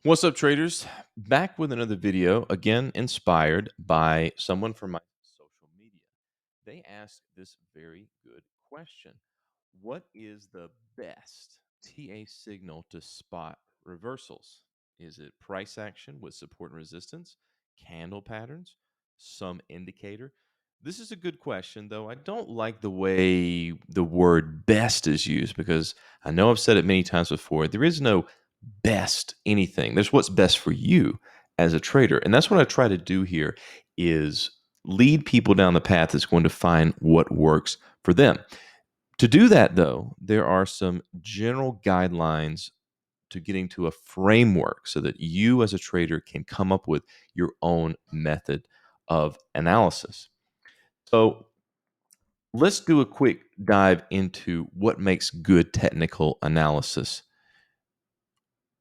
What's up, traders? Back with another video, again inspired by someone from my social media. They asked this very good question. What is the best TA signal to spot reversals? Is it price action with support and resistance, candle patterns, some indicator? This is a good question, though I don't like the way the word best is used because I know I've said it many times before. There is no best anything. There's what's best for you as a trader. And that's what I try to do here is lead people down the path that's going to find what works for them. To do that, though, there are some general guidelines to getting to a framework so that you as a trader can come up with your own method of analysis. So let's do a quick dive into what makes good technical analysis.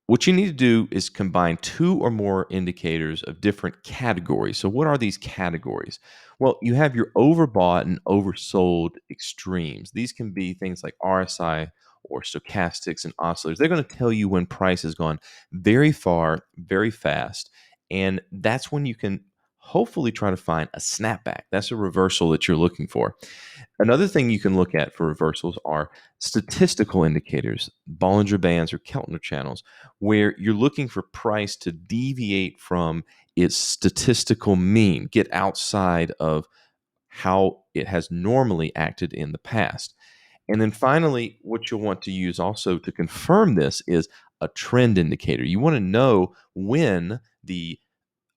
What you need to do is combine two or more indicators of different categories. So, what are these categories? Well, you have your overbought and oversold extremes. These can be things like RSI or stochastics and oscillators. They're going to tell you when price has gone very far, very fast. And that's when you can hopefully try to find a snapback. That's a reversal that you're looking for. Another thing you can look at for reversals are statistical indicators, Bollinger Bands or Keltner channels, where you're looking for price to deviate from its statistical mean, get outside of how it has normally acted in the past. And then finally, what you'll want to use also to confirm this is a trend indicator. You want to know when the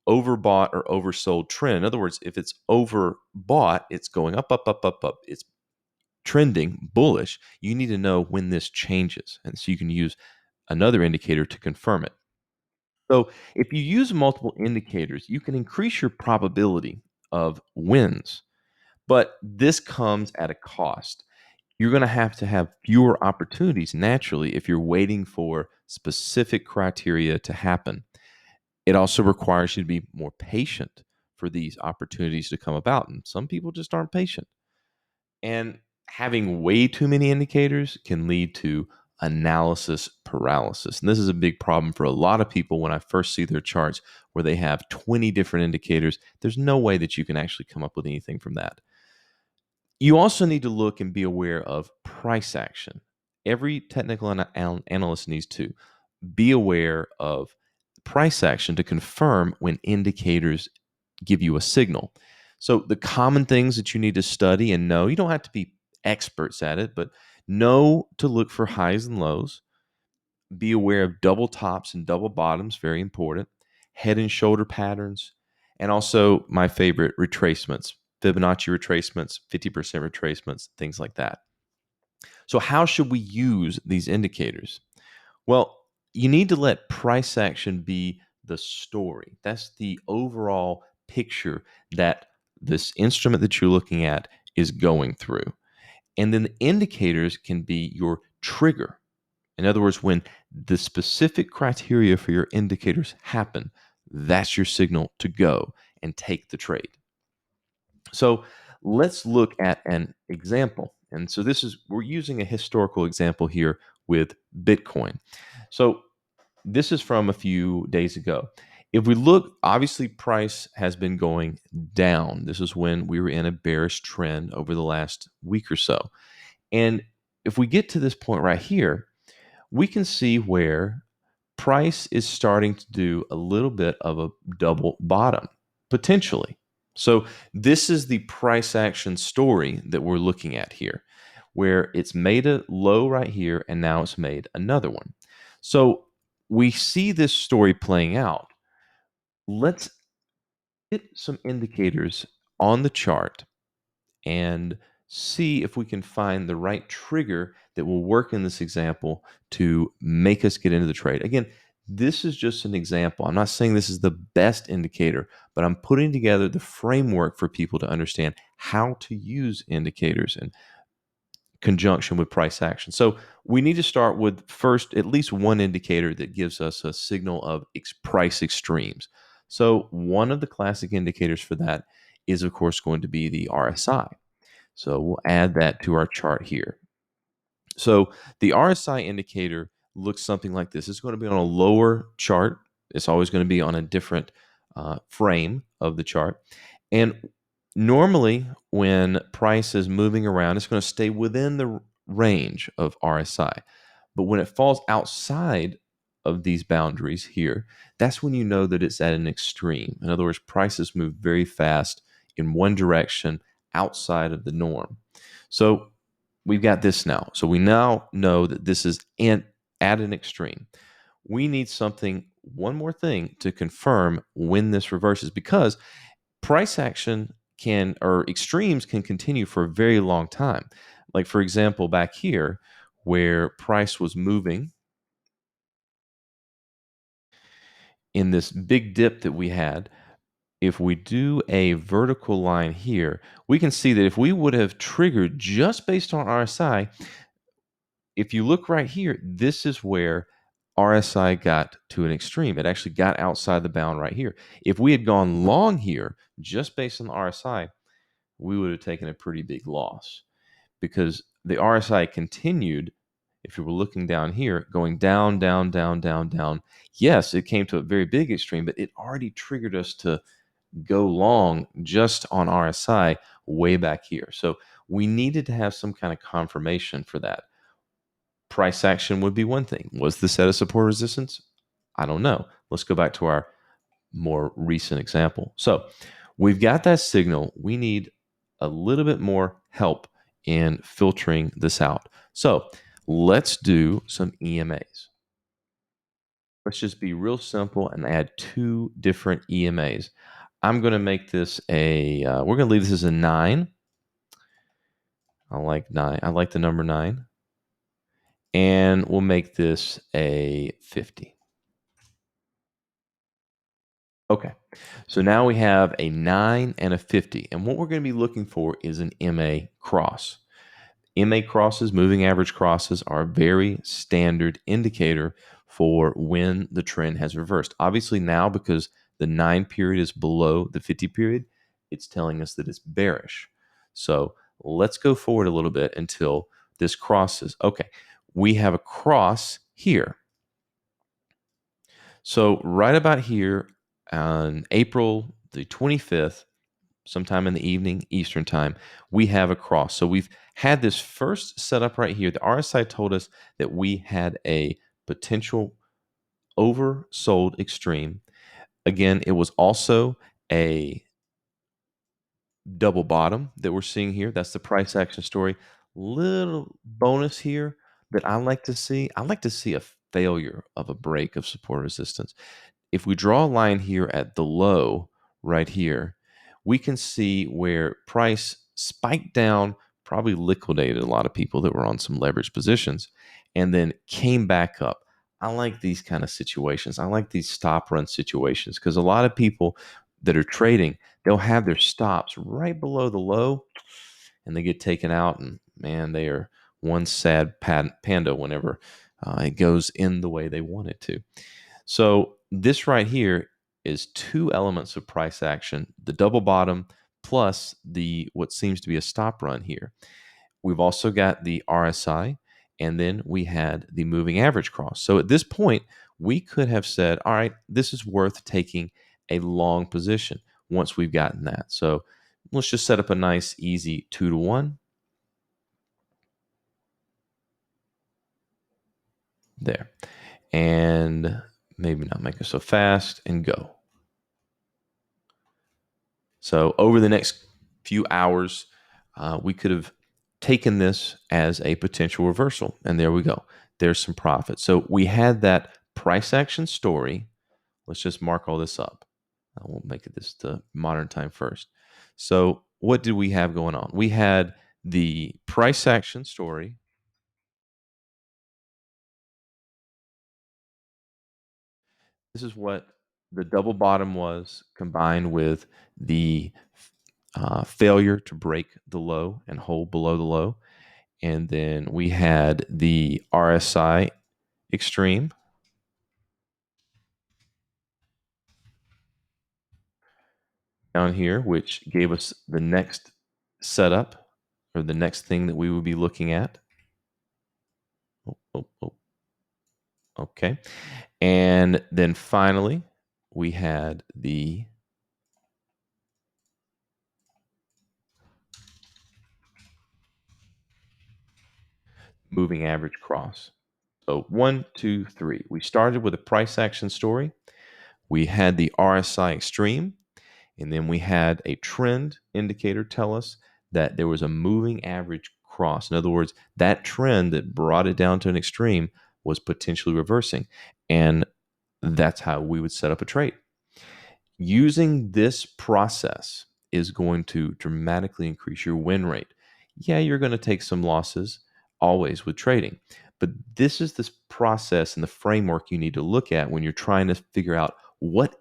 overbought or oversold trend. In other words, if it's overbought, it's going up, up, up, up, up. It's trending bullish. You need to know when this changes. And so you can use another indicator to confirm it. So if you use multiple indicators, you can increase your probability of wins. But this comes at a cost. You're going to have fewer opportunities naturally if you're waiting for specific criteria to happen. It also requires you to be more patient for these opportunities to come about. And some people just aren't patient. And having way too many indicators can lead to analysis paralysis. And this is a big problem for a lot of people when I first see their charts where they have 20 different indicators. There's no way that you can actually come up with anything from that. You also need to look and be aware of price action. Every technical analyst needs to be aware of price action to confirm when indicators give you a signal. So the common things that you need to study and know, you don't have to be experts at it, but know to look for highs and lows. Be aware of double tops and double bottoms, very important. Head and shoulder patterns, and also my favorite, retracements, Fibonacci retracements, 50% retracements, things like that. So how should we use these indicators? Well, you need to let price action be the story. That's the overall picture that this instrument that you're looking at is going through. And then the indicators can be your trigger. In other words, when the specific criteria for your indicators happen, that's your signal to go and take the trade. So let's look at an example. And so we're using a historical example here with Bitcoin. So this is from a few days ago. If we look, obviously price has been going down. This is when we were in a bearish trend over the last week or so. And if we get to this point right here, we can see where price is starting to do a little bit of a double bottom, potentially. So this is the price action story that we're looking at here, where it's made a low right here, and now it's made another one. So we see this story playing out. Let's get some indicators on the chart and see if we can find the right trigger that will work in this example to make us get into the trade. Again, this is just an example. I'm not saying this is the best indicator, but I'm putting together the framework for people to understand how to use indicators in conjunction with price action. So we need to start with first at least one indicator that gives us a signal of price extremes. So one of the classic indicators for that is, of course, going to be the RSI. So we'll add that to our chart here. So the RSI indicator looks something like this. It's going to be on a lower chart. It's always going to be on a different frame of the chart. And normally, when price is moving around, it's going to stay within the range of RSI. But when it falls outside of these boundaries here, that's when you know that it's at an extreme. In other words, prices move very fast in one direction outside of the norm. So we've got this now. So we now know that this is at an extreme. We need something, one more thing, to confirm when this reverses, because price action can, or extremes can continue for a very long time. Like, for example, back here where price was moving in this big dip that we had, if we do a vertical line here, we can see that if we would have triggered just based on RSI, if you look right here, this is where RSI got to an extreme. It actually got outside the bound right here. If we had gone long here, just based on the RSI, we would have taken a pretty big loss, because the RSI continued. If you were looking down here, going down, down, down, down, down. Yes, it came to a very big extreme, but it already triggered us to go long just on RSI way back here. So we needed to have some kind of confirmation for that. Price action would be one thing. Was this at a support resistance? I don't know. Let's go back to our more recent example. So we've got that signal. We need a little bit more help in filtering this out. So let's do some EMAs. Let's just be real simple and add two different EMAs. I'm going to make this we're going to leave this as a 9. I like 9. I like the number 9. And we'll make this a 50. Okay, so now we have a 9 and a 50. And what we're going to be looking for is an MA cross. MA crosses, moving average crosses, are a very standard indicator for when the trend has reversed. Obviously now, because the 9 period is below the 50 period, it's telling us that it's bearish. So let's go forward a little bit until this crosses. Okay, we have a cross here. So right about here on April the 25th, sometime in the evening, Eastern time, we have a cross. So we've had this first setup right here. The RSI told us that we had a potential oversold extreme. Again, it was also a double bottom that we're seeing here. That's the price action story. Little bonus here that I like to see. I like to see a failure of a break of support resistance. If we draw a line here at the low right here, we can see where price spiked down, probably liquidated a lot of people that were on some leverage positions, and then came back up. I like these kind of situations. I like these stop run situations, because a lot of people that are trading, they'll have their stops right below the low and they get taken out. And man, they are one sad panda whenever it goes in the way they want it to. So this right here is two elements of price action: the double bottom plus the what seems to be a stop run here. We've also got the RSI, and then we had the moving average cross. So at this point, we could have said, all right, this is worth taking a long position once we've gotten that. So let's just set up a nice, easy 2-to-1 there. And maybe not make it so fast, and go. So over the next few hours, we could have taken this as a potential reversal. And there we go. There's some profit. So we had that price action story. Let's just mark all this up. I won't make it this to modern time first. So what did we have going on? We had the price action story. This is what the double bottom was, combined with the failure to break the low and hold below the low. And then we had the RSI extreme. Down here, which gave us the next setup, or the next thing that we would be looking at. Oh, oh, oh. Okay. And then finally, we had the moving average cross. So one, two, three. We started with a price action story. We had the RSI extreme, and then we had a trend indicator tell us that there was a moving average cross. In other words, that trend that brought it down to an extreme was potentially reversing. And that's how we would set up a trade. Using this process is going to dramatically increase your win rate. Yeah, you're going to take some losses always with trading, but this is this process and the framework you need to look at when you're trying to figure out what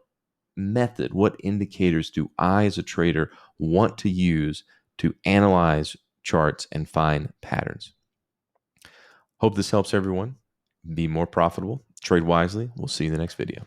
method, what indicators do I as a trader want to use to analyze charts and find patterns. Hope this helps everyone be more profitable. Trade wisely. We'll see you in the next video.